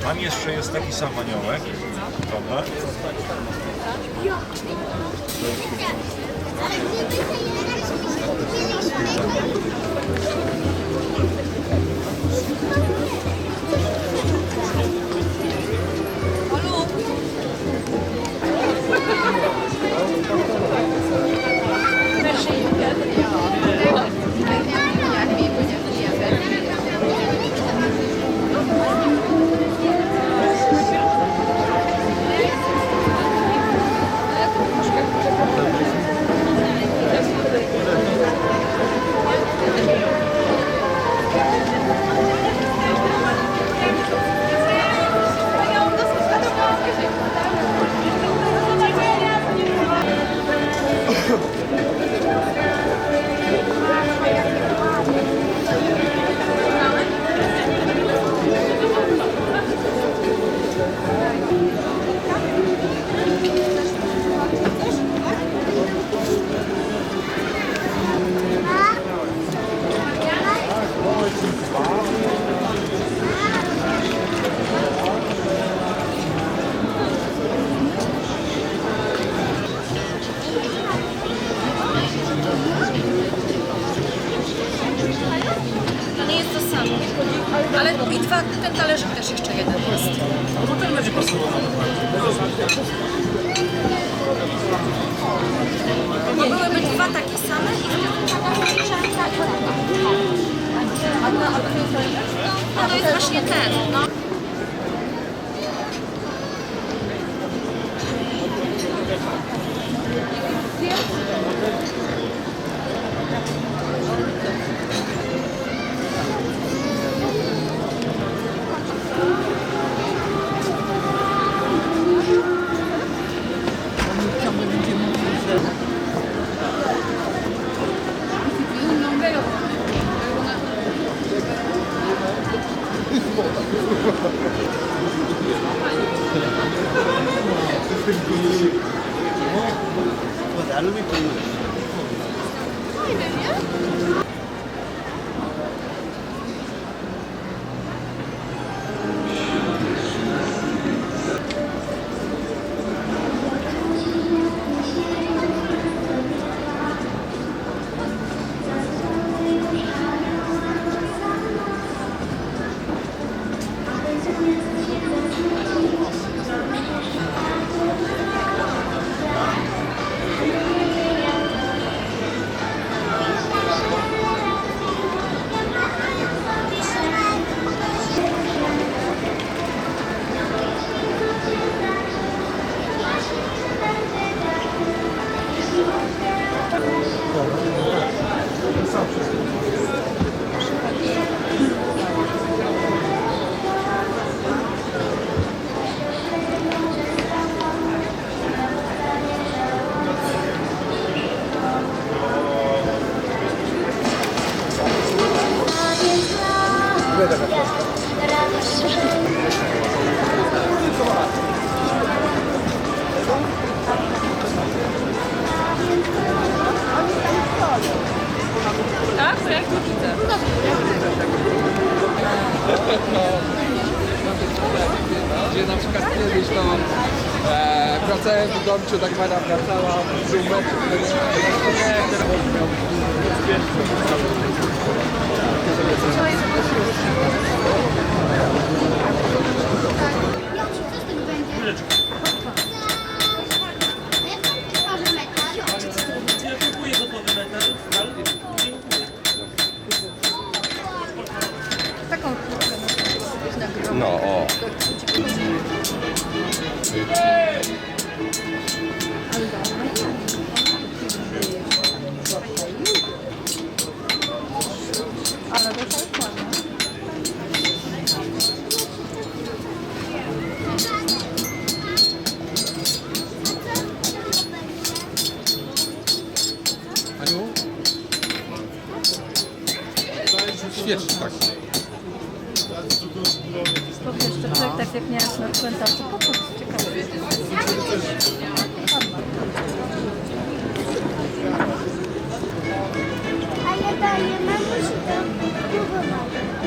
Tam jeszcze jest taki sam aniołek, prawda? Nie jest to samo. Ale bitwa, ten talerzyk też jeszcze jeden jest. No ten będzie pasował. Bo byłyby dwa takie same i to jest właśnie ten. No. Tak? To jak widzę. Gdzie na przykład kiedyś to wracałem w domciu, tak Mara wracała z umeczku. Ja kupuję gotowy metal, ale nie kupuję. Taką kurtkę być na grobę. No, o. Ale to jest ładne. Aniu? Świeci tak. Po jeszcze człowiek tak jak miałeś na cmentarzu, po prostu ciekawe. A ja daję mamusi do próbowania.